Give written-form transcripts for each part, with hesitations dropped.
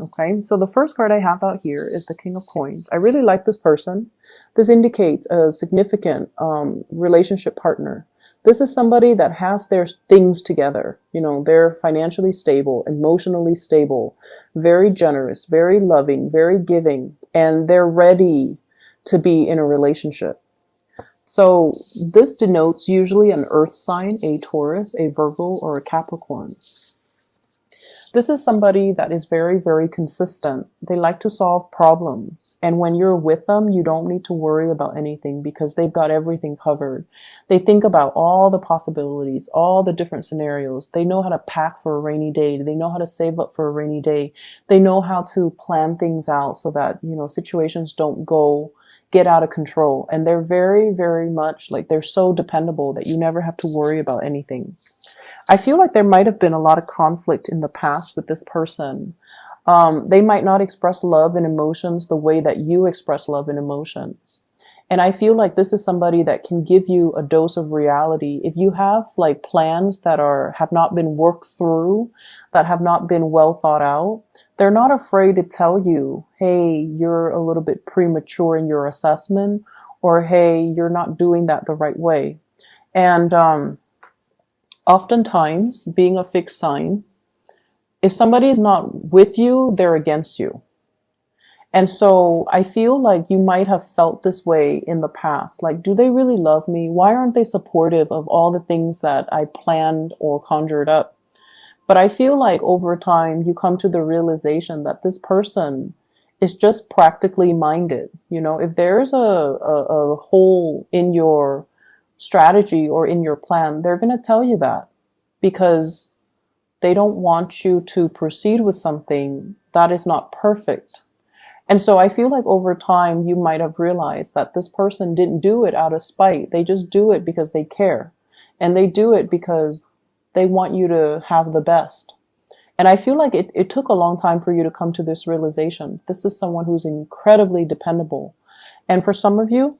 Okay, so the first card I have out here is the King of Coins. I really like this person. This indicates a significant relationship partner. This is somebody that has their things together. You know, they're financially stable, emotionally stable, very generous, very loving, very giving, and they're ready to be in a relationship. So this denotes usually an earth sign, a Taurus, a Virgo, or a Capricorn. This is somebody that is very, very consistent. They like to solve problems. And when you're with them, you don't need to worry about anything because they've got everything covered. They think about all the possibilities, all the different scenarios. They know how to pack for a rainy day. They know how to save up for a rainy day. They know how to plan things out so that, you know, situations don't get out of control. And they're very, very much like they're so dependable that you never have to worry about anything. I feel like there might have been a lot of conflict in the past with this person. They might not express love and emotions the way that you express love and emotions. And I feel like this is somebody that can give you a dose of reality. If you have like plans that have not been worked through, that have not been well thought out, they're not afraid to tell you, hey, you're a little bit premature in your assessment, or hey, you're not doing that the right way. And oftentimes, being a fixed sign, if somebody is not with you, they're against you. And so I feel like you might have felt this way in the past. Like, do they really love me? Why aren't they supportive of all the things that I planned or conjured up? But I feel like over time, you come to the realization that this person is just practically minded. You know, if there's a hole in your strategy or in your plan, they're going to tell you that because they don't want you to proceed with something that is not perfect. And so I feel like over time, you might have realized that this person didn't do it out of spite. They just do it because they care. And they do it because they want you to have the best. And I feel like it took a long time for you to come to this realization. This is someone who's incredibly dependable. And for some of you,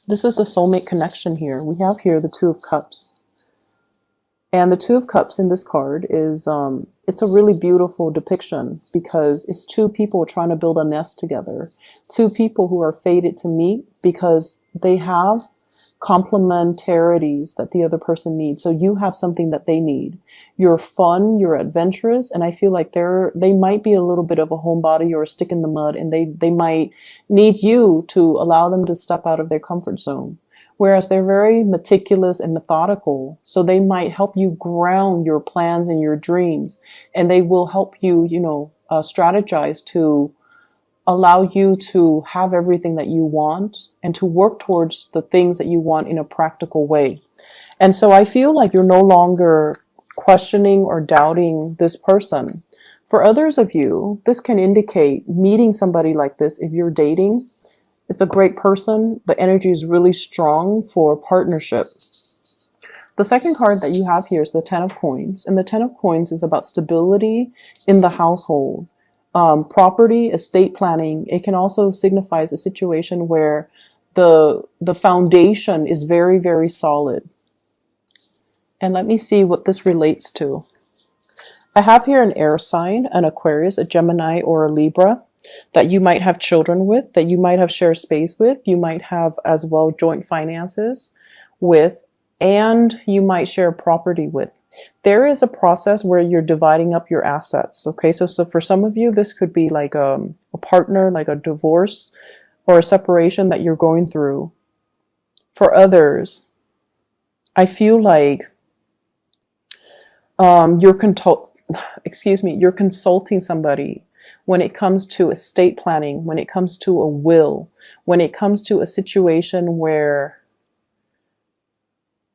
this is a soulmate connection here. We have here the Two of Cups. And the Two of Cups in this card is, it's a really beautiful depiction because it's two people trying to build a nest together. Two people who are fated to meet because they have complementarities that the other person needs. So you have something that they need. You're fun, you're adventurous, and I feel like they might be a little bit of a homebody or a stick in the mud, and they might need you to allow them to step out of their comfort zone. Whereas they're very meticulous and methodical, so they might help you ground your plans and your dreams, and they will help you, strategize to allow you to have everything that you want and to work towards the things that you want in a practical way. And so I feel like you're no longer questioning or doubting this person. For others of you, this can indicate meeting somebody like this. If you're dating, it's a great person. The energy is really strong for partnership. The second card that you have here is the Ten of Coins. And the Ten of Coins is about stability in the household. Property, estate planning. It can also signify a situation where the foundation is very, very solid. And let me see what this relates to. I have here an air sign, an Aquarius, a Gemini, or a Libra that you might have children with, that you might have shared space with, you might have as well joint finances with, and you might share property with. There is a process where you're dividing up your assets. Okay, so for some of you, this could be like a partner, like a divorce or a separation that you're going through. For others, I feel like you're consulting somebody when it comes to estate planning, when it comes to a will, when it comes to a situation where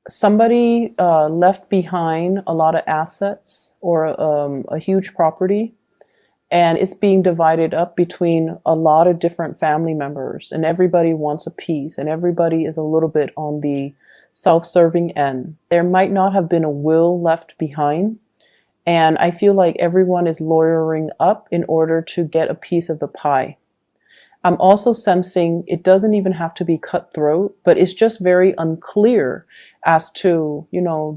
somebody left behind a lot of assets or a huge property, and it's being divided up between a lot of different family members, and everybody wants a piece, and everybody is a little bit on the self-serving end. There might not have been a will left behind, and I feel like everyone is lawyering up in order to get a piece of the pie. I'm also sensing it doesn't even have to be cutthroat, but it's just very unclear as to,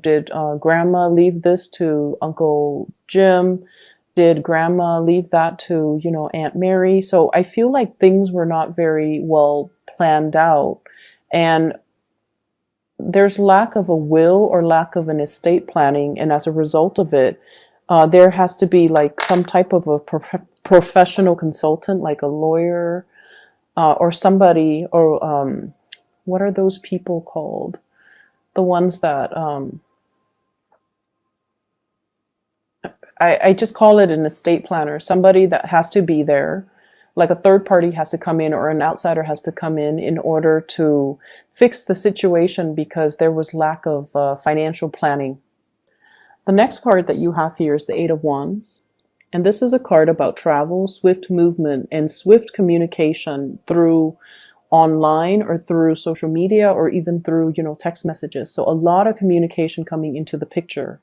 did grandma leave this to Uncle Jim? Did grandma leave that to, Aunt Mary? So I feel like things were not very well planned out. And there's lack of a will or lack of an estate planning. And as a result of it, there has to be like some type of a professional consultant, like a lawyer, or somebody, or what are those people called? The ones that I just call it an estate planner, somebody that has to be there, like a third party has to come in or an outsider has to come in order to fix the situation because there was lack of financial planning. The next card that you have here is the Eight of Wands. And this is a card about travel, swift movement, and swift communication through online or through social media or even through, text messages. So a lot of communication coming into the picture.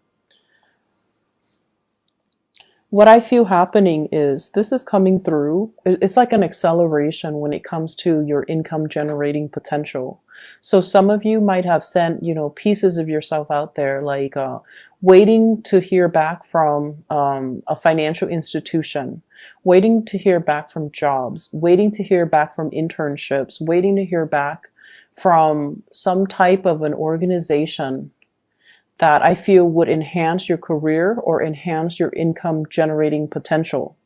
What I feel happening is this is coming through. It's like an acceleration when it comes to your income generating potential. So some of you might have sent, pieces of yourself out there, like waiting to hear back from a financial institution, waiting to hear back from jobs, waiting to hear back from internships, waiting to hear back from some type of an organization that I feel would enhance your career or enhance your income generating potential.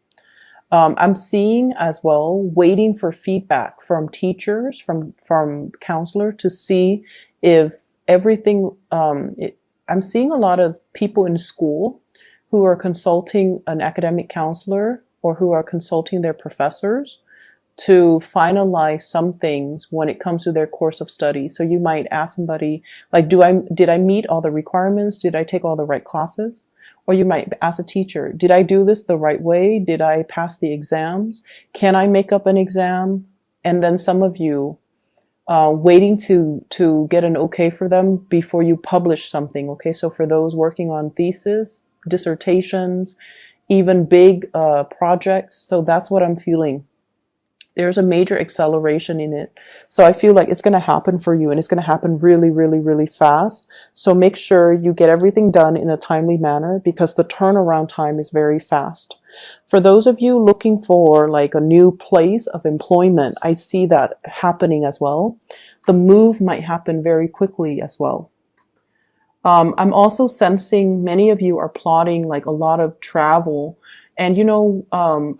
I'm seeing as well waiting for feedback from teachers, from counselor to see if everything. I'm seeing a lot of people in school who are consulting an academic counselor or who are consulting their professors to finalize some things when it comes to their course of study. So you might ask somebody, like, did I meet all the requirements? Did I take all the right classes? Or you might ask a teacher, did I do this the right way? Did I pass the exams? Can I make up an exam? And then some of you waiting to get an okay for them before you publish something. Okay, so for those working on thesis, dissertations, even big projects, so that's what I'm feeling. There's a major acceleration in it. So I feel like it's going to happen for you and it's going to happen really, really, really fast. So make sure you get everything done in a timely manner because the turnaround time is very fast. For those of you looking for like a new place of employment, I see that happening as well. The move might happen very quickly as well. I'm also sensing many of you are plotting like a lot of travel. And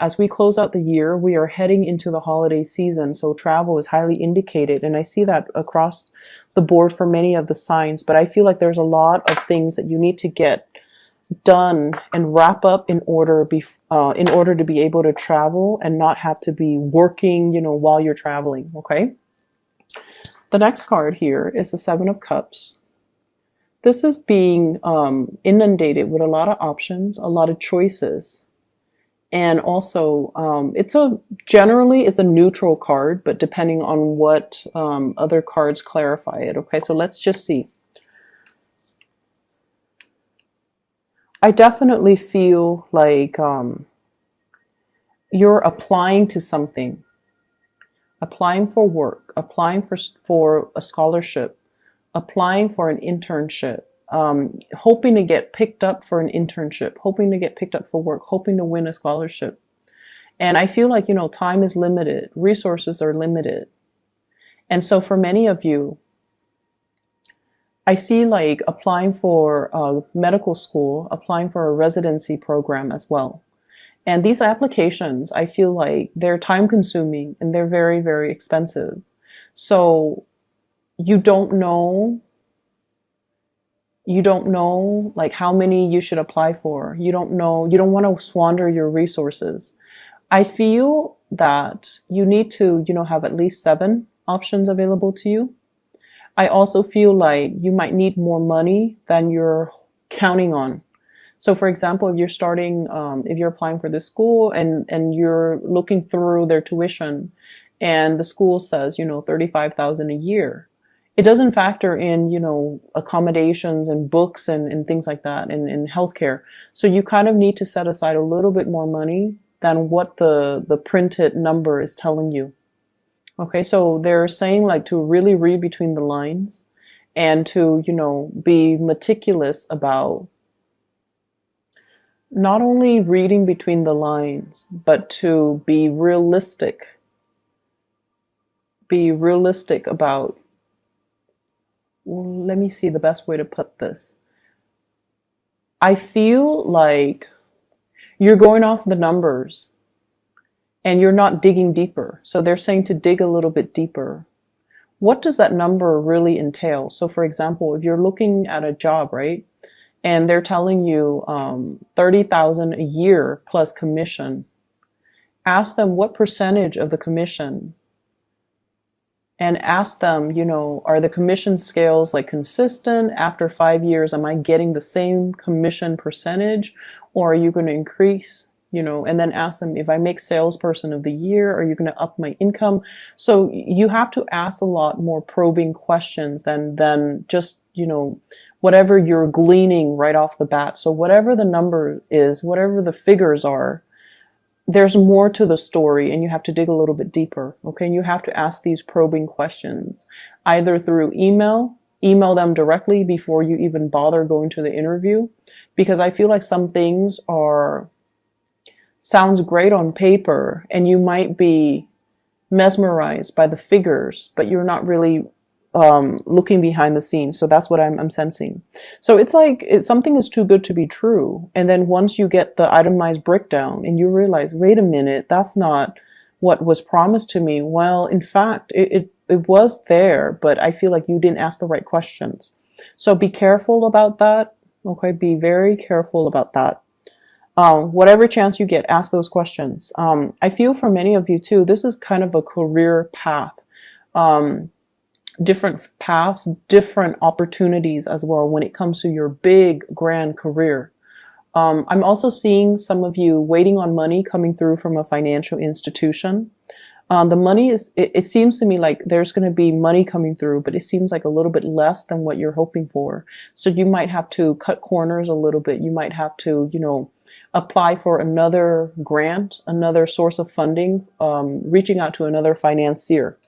as we close out the year, we are heading into the holiday season. So travel is highly indicated. And I see that across the board for many of the signs. But I feel like there's a lot of things that you need to get done and wrap up in order to be able to travel and not have to be working, while you're traveling. Okay. The next card here is the Seven of Cups. This is being inundated with a lot of options, a lot of choices. And also, it's a neutral card, but depending on what other cards clarify it. Okay, so let's just see. I definitely feel like you're applying to something, applying for work, applying for a scholarship, applying for an internship. Hoping to get picked up for an internship, hoping to get picked up for work, hoping to win a scholarship. And I feel like, time is limited, resources are limited. And so for many of you, I see like applying for medical school, applying for a residency program as well. And these applications, I feel like they're time consuming and they're very, very expensive. So you don't know like how many you should apply for. You don't want to squander your resources. I feel that you need to, have at least 7 options available to you. I also feel like you might need more money than you're counting on. So for example, if you're applying for this school and you're looking through their tuition and the school says, $35,000 a year, it doesn't factor in, accommodations and books and things like that and healthcare. So you kind of need to set aside a little bit more money than what the printed number is telling you. Okay, so they're saying like to really read between the lines and to, be meticulous about, not only reading between the lines, but to be realistic. Be realistic about, well, let me see the best way to put this. I feel like you're going off the numbers and you're not digging deeper. So they're saying to dig a little bit deeper. What does that number really entail? So for example, if you're looking at a job, right? And they're telling you 30,000 a year plus commission. Ask them what percentage of the commission, and ask them, are the commission scales like consistent? After 5 years, am I getting the same commission percentage, or are you going to increase? And then ask them, if I make salesperson of the year, are you going to up my income? So you have to ask a lot more probing questions than just, whatever you're gleaning right off the bat. So whatever the number is, whatever the figures are, there's more to the story, and you have to dig a little bit deeper. Okay. And you have to ask these probing questions either through email them directly before you even bother going to the interview, because I feel like some things sounds great on paper and you might be mesmerized by the figures, but you're not really looking behind the scenes. So that's what I'm sensing. So it's like something is too good to be true. And then once you get the itemized breakdown and you realize, wait a minute, that's not what was promised to me. Well, in fact, it was there, but I feel like you didn't ask the right questions. So be careful about that. Okay. Be very careful about that. Whatever chance you get, ask those questions. I feel for many of you too, this is kind of a career path. Different paths, different opportunities as well when it comes to your big, grand career. I'm also seeing some of you waiting on money coming through from a financial institution. The money it seems to me like there's going to be money coming through, but it seems like a little bit less than what you're hoping for. So you might have to cut corners a little bit. You might have to, apply for another grant, another source of funding, reaching out to another financier.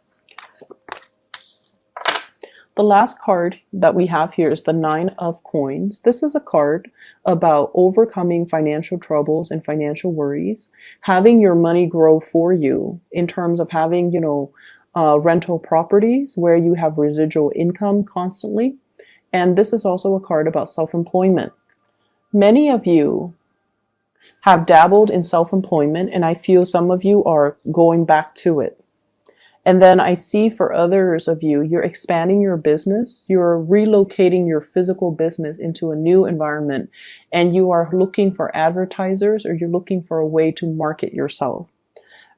The last card that we have here is the 9 of Coins. This is a card about overcoming financial troubles and financial worries, having your money grow for you in terms of having, rental properties where you have residual income constantly. And this is also a card about self-employment. Many of you have dabbled in self-employment, and I feel some of you are going back to it. And then I see for others of you, you're expanding your business, you're relocating your physical business into a new environment, and you are looking for advertisers, or you're looking for a way to market yourself.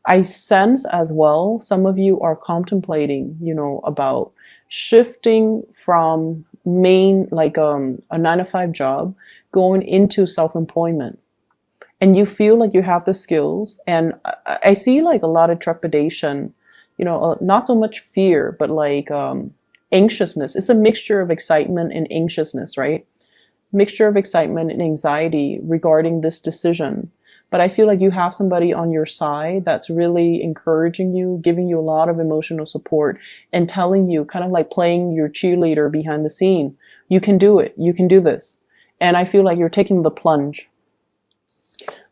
I sense as well, some of you are contemplating, about shifting from a 9-to-5 job, going into self-employment. And you feel like you have the skills, and I see like a lot of trepidation, not so much fear, but like anxiousness. It's a mixture of excitement and anxiousness, right? Mixture of excitement and anxiety regarding this decision. But I feel like you have somebody on your side that's really encouraging you, giving you a lot of emotional support, and telling you, kind of like playing your cheerleader behind the scene, you can do it, you can do this. And I feel like you're taking the plunge.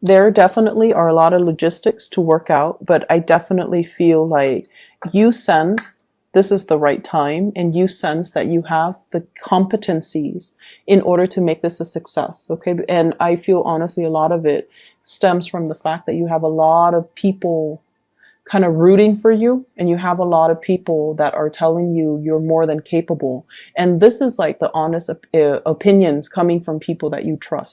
There definitely are a lot of logistics to work out, but I definitely feel like you sense this is the right time, and you sense that you have the competencies in order to make this a success. Okay. And I feel honestly, a lot of it stems from the fact that you have a lot of people kind of rooting for you, and you have a lot of people that are telling you you're more than capable. And this is like the honest opinions coming from people that you trust.